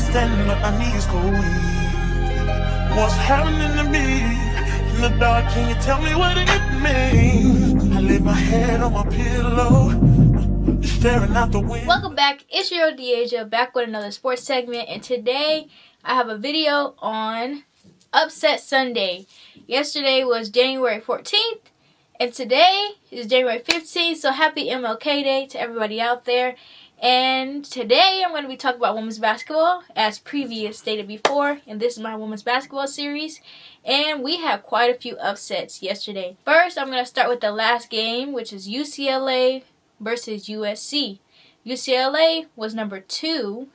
understand what my knees go weak. What's happening to me in the dark? Can you tell me what it means? I lay my head on my pillow, staring out the window. Welcome back. It's your Deasia back with another sports segment, and today I have a video on Upset Sunday. Yesterday was January 14th, and today is January 15th. So happy MLK Day to everybody out there. And today I'm going to be talking about women's basketball, as previous stated before, and this is my women's basketball series. And we had quite a few upsets yesterday. First, I'm going to start with the last game, which is UCLA versus USC. UCLA was number 2,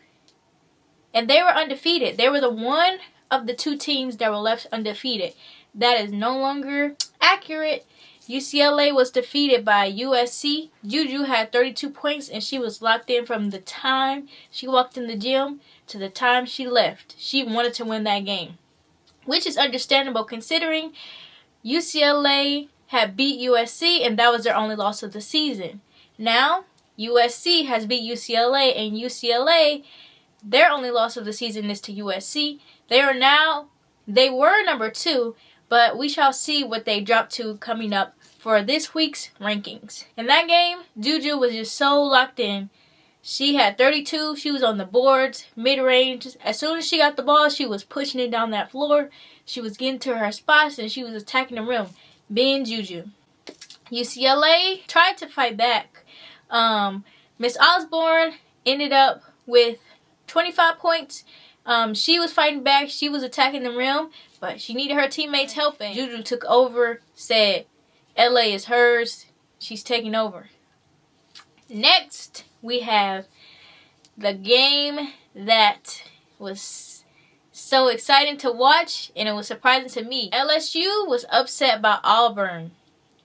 and they were undefeated. They were the one of the 2 teams that were left undefeated. That is no longer accurate. UCLA was defeated by USC. Juju had 32 points, and she was locked in from the time she walked in the gym to the time she left. She wanted to win that game, which is understandable considering UCLA had beat USC, and that was their only loss of the season. Now, USC has beat UCLA, and UCLA, their only loss of the season is to USC. They were number 2, but we shall see what they drop to coming up for this week's rankings. In that game, Juju was just so locked in. She had 32. She was on the boards, mid-range. As soon as she got the ball, she was pushing it down that floor. She was getting to her spots, and she was attacking the rim, being Juju. UCLA tried to fight back. Miss Osborne ended up with 25 points. She was fighting back. She was attacking the rim, but she needed her teammates helping. Juju took over, said, LA is hers. She's taking over. Next, we have the game that was so exciting to watch, and it was surprising to me. LSU was upset by Auburn.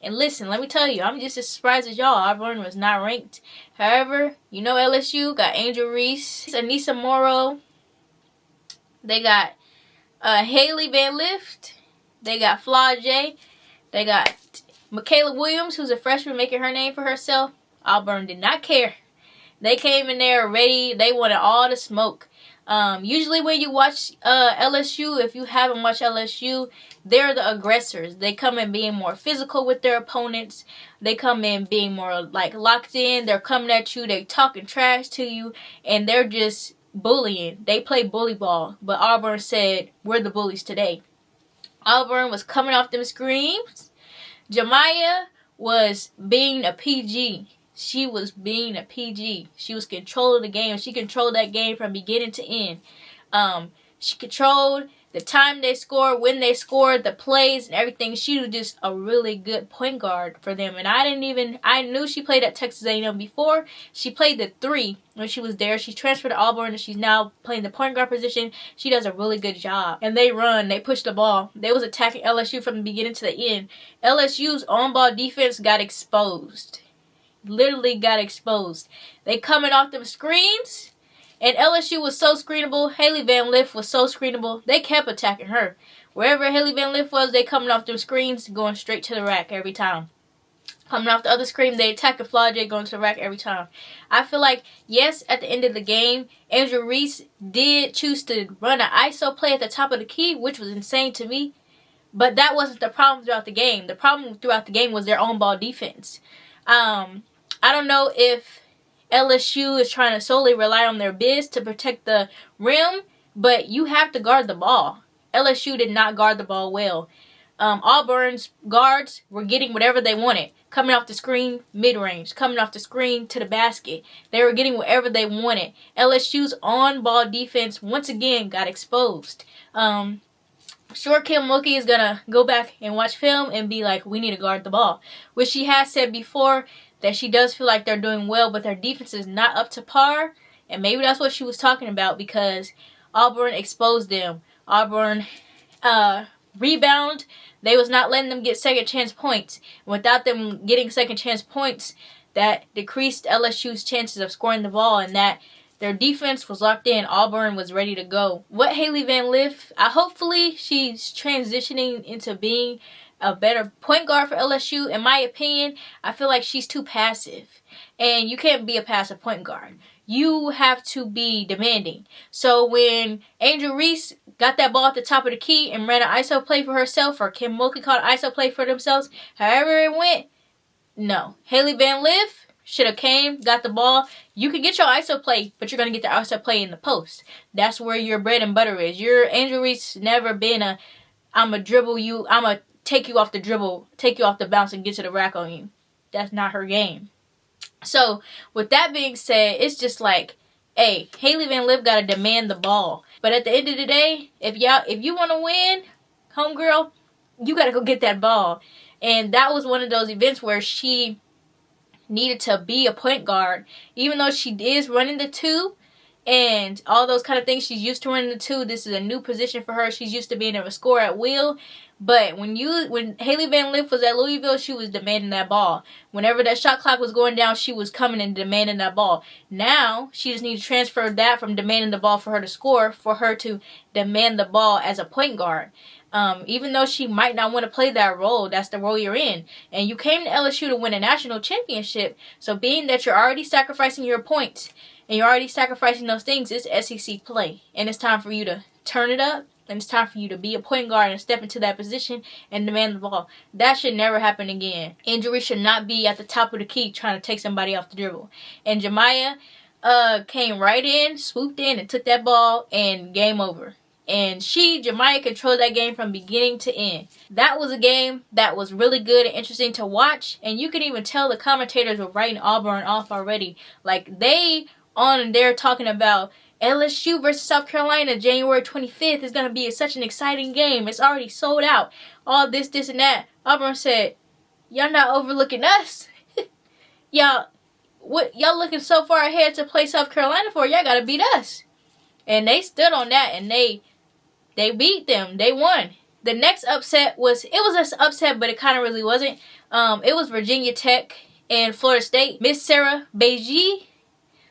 And listen, let me tell you, I'm just as surprised as y'all. Auburn was not ranked. However, you know LSU got Angel Reese, Anissa Morrow. They got Haley Van Lith. They got Flau'jae. They got Michaela Williams, who's a freshman, making her name for herself. Auburn did not care. They came in there ready. They wanted all the smoke. Usually when you watch LSU, if you haven't watched LSU, they're the aggressors. They come in being more physical with their opponents. They come in being more like locked in. They're coming at you. They're talking trash to you. And they're just bullying. They play bully ball. But Auburn said, we're the bullies today. Auburn was coming off them screams. Jemiah was being a PG. She was being a PG. She was controlling the game. She controlled that game from beginning to end. She controlled the time they scored, when they scored, the plays and everything. She was just a really good point guard for them. And I knew she played at Texas A&M before. She played the 3 when she was there. She transferred to Auburn, and she's now playing the point guard position. She does a really good job. And they run. They push the ball. They was attacking LSU from the beginning to the end. LSU's on-ball defense got exposed. Literally got exposed. They coming off them screens, and LSU was so screenable. Haley Van Lith was so screenable. They kept attacking her. Wherever Haley Van Lith was, they coming off them screens, going straight to the rack every time. Coming off the other screen, they attacking Flau'jae, going to the rack every time. I feel like, yes, at the end of the game, Angel Reese did choose to run an ISO play at the top of the key, which was insane to me. But that wasn't the problem throughout the game. The problem throughout the game was their own ball defense. I don't know if LSU is trying to solely rely on their bigs to protect the rim, but you have to guard the ball. LSU did not guard the ball well. Auburn's guards were getting whatever they wanted. Coming off the screen, mid-range. Coming off the screen to the basket. They were getting whatever they wanted. LSU's on-ball defense, once again, got exposed. Sure, Kim Mulkey is going to go back and watch film and be like, we need to guard the ball. Which she has said before, that she does feel like they're doing well, but their defense is not up to par. And maybe that's what she was talking about, because Auburn exposed them. Auburn rebound. They was not letting them get second chance points. Without them getting second chance points, that decreased LSU's chances of scoring the ball, and that their defense was locked in. Auburn was ready to go. What Haley Van Lith, hopefully she's transitioning into being a better point guard for LSU. In my opinion, I feel like she's too passive. And you can't be a passive point guard. you have to be demanding. So when Angel Reese got that ball at the top of the key and ran an ISO play for herself, or Kim Mulkey called an ISO play for themselves, however it went, no. Haley Van Lith should have came, got the ball. You can get your ISO play, but you're going to get the ISO play in the post. That's where your bread and butter is. Your Angel Reese never been a, I'm going to dribble you, I'm going to take you off the dribble, take you off the bounce and get to the rack on you. That's not her game. So, with that being said, it's just like, hey, Haley Van Lith got to demand the ball. But at the end of the day, if you want to win, homegirl, you got to go get that ball. And that was one of those events where she needed to be a point guard. Even though she is running the 2 and all those kind of things, she's used to running the 2. This is a new position for her. She's used to being able to score at will. But when Haley Van Lith was at Louisville, she was demanding that ball. Whenever that shot clock was going down, she was coming and demanding that ball. Now, she just needs to transfer that from demanding the ball for her to score, for her to demand the ball as a point guard. Even though she might not want to play that role, that's the role you're in. And you came to LSU to win a national championship. So being that you're already sacrificing your points, and you're already sacrificing those things, it's SEC play. And it's time for you to turn it up. And it's time for you to be a point guard and step into that position and demand the ball. That should never happen again. Angel Reese should not be at the top of the key trying to take somebody off the dribble. And Jemiah came right in, swooped in, and took that ball, and game over. And Jemiah controlled that game from beginning to end. That was a game that was really good and interesting to watch. And you can even tell the commentators were writing Auburn off already. Like, they're talking about LSU versus South Carolina, January 25th is going to be such an exciting game. It's already sold out. All this, and that. Auburn said, y'all not overlooking us. Y'all looking so far ahead to play South Carolina for? Y'all got to beat us. And they stood on that, and they beat them. They won. The next upset was an upset, but it kind of really wasn't. It was Virginia Tech and Florida State. Miss Sarah Beige,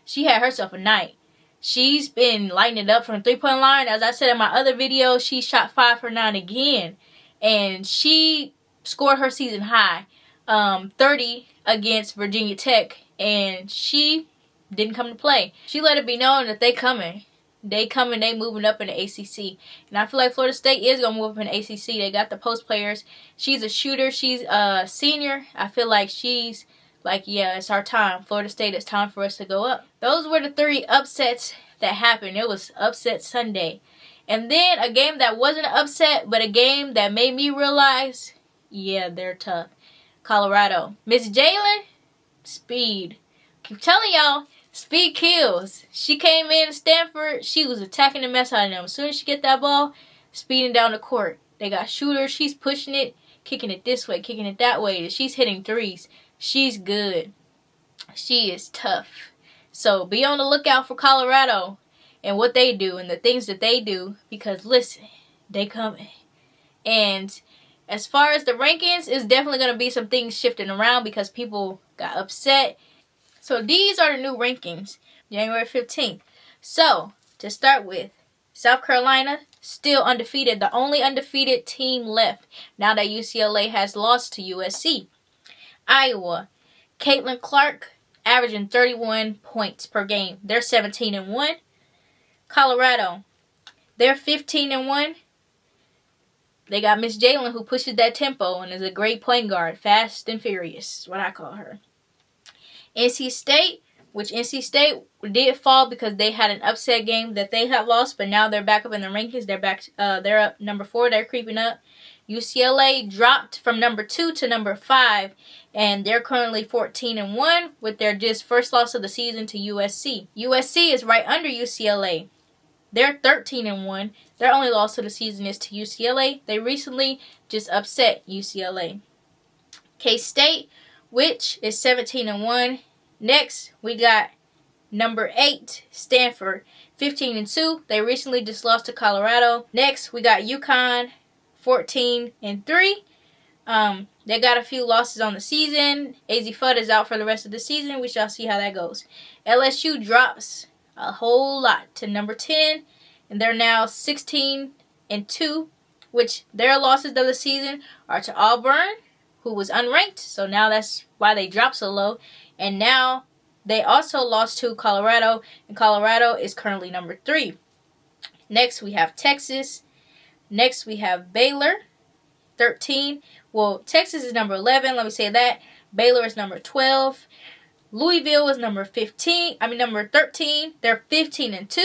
she had herself a night. She's been lighting it up from the 3-point line. As I said in my other video, she shot 5 for 9 again. And she scored her season high, 30 against Virginia Tech. And she didn't come to play. She let it be known that they coming. They moving up in the ACC. And I feel like Florida State is going to move up in the ACC. They got the post players. She's a shooter. She's a senior. I feel like she's like, yeah, it's our time. Florida State, it's time for us to go up. Those were the 3 upsets that happened. It was Upset Sunday. And then a game that wasn't an upset, but a game that made me realize, yeah, they're tough. Colorado. Miss Jalen, speed. Keep telling y'all, speed kills. She came in Stanford. She was attacking the mess out of them. As soon as she get that ball, speeding down the court. They got shooters. She's pushing it, kicking it this way, kicking it that way. She's hitting threes. She's good. She is tough. So be on the lookout for Colorado and what they do and the things that they do, because listen, they coming. And as far as the rankings, it's definitely going to be some things shifting around because people got upset. So these are the new rankings, January 15th. So to start with, South Carolina, still undefeated, the only undefeated team left now that UCLA has lost to USC. Iowa, Caitlin Clark, averaging 31 points per game. They're 17-1. Colorado, they're 15-1. They got Miss Jalen, who pushes that tempo and is a great point guard. Fast and furious is what I call her. NC State, which NC State did fall because they had an upset game that they had lost, but now they're back up in the rankings. They're back. They're up number 4. They're creeping up. UCLA dropped from number 2 to number 5, and they're currently 14-1 with their just first loss of the season to USC. USC is right under UCLA. They're 13-1. Their only loss of the season is to UCLA. They recently just upset UCLA. K-State, which is 17-1. Next, we got number 8, Stanford, 15-2. They recently just lost to Colorado. Next, we got UConn, 14-3. They got a few losses on the season. AZ Fudd is out for the rest of the season. We shall see how that goes. LSU drops a whole lot to number 10, and they're now 16-2, which their losses of the season are to Auburn, who was unranked, so now that's why they dropped so low. And now They also lost to Colorado, and Colorado is currently number 3. Next, we have Texas. Next, we have Baylor, 13. Well, Texas is number 11. Let me say that. Baylor is number 12. Louisville is number 13. They're 15-2.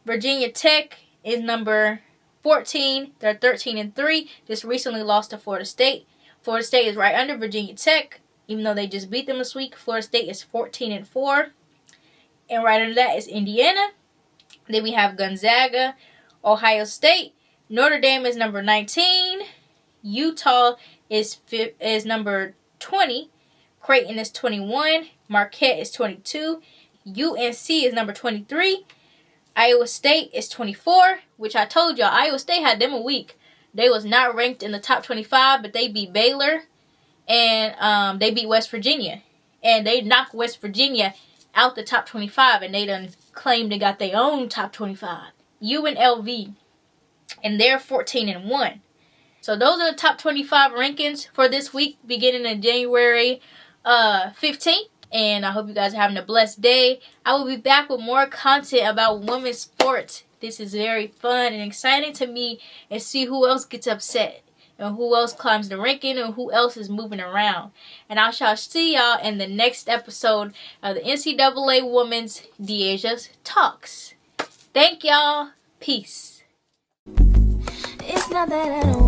Virginia Tech is number 14. They're 13-3. Just recently lost to Florida State. Florida State is right under Virginia Tech, even though they just beat them this week. Florida State is 14-4. And right under that is Indiana. Then we have Gonzaga, Ohio State. Notre Dame is number 19. Utah is number 20. Creighton is 21. Marquette is 22. UNC is number 23. Iowa State is 24, which I told y'all, Iowa State had them a week. They was not ranked in the top 25, but they beat Baylor, and they beat West Virginia. And they knocked West Virginia out the top 25, and they done claimed they got their own top 25. UNLV, and they're 14-1. So those are the top 25 rankings for this week, beginning in January 15th. And I hope you guys are having a blessed day. I will be back with more content about women's sports. This is very fun and exciting to me, and see who else gets upset, and who else climbs the ranking, and who else is moving around. And I shall see y'all in the next episode of the NCAA Women's Deaja's Talks. Thank y'all. Peace. It's not that I don't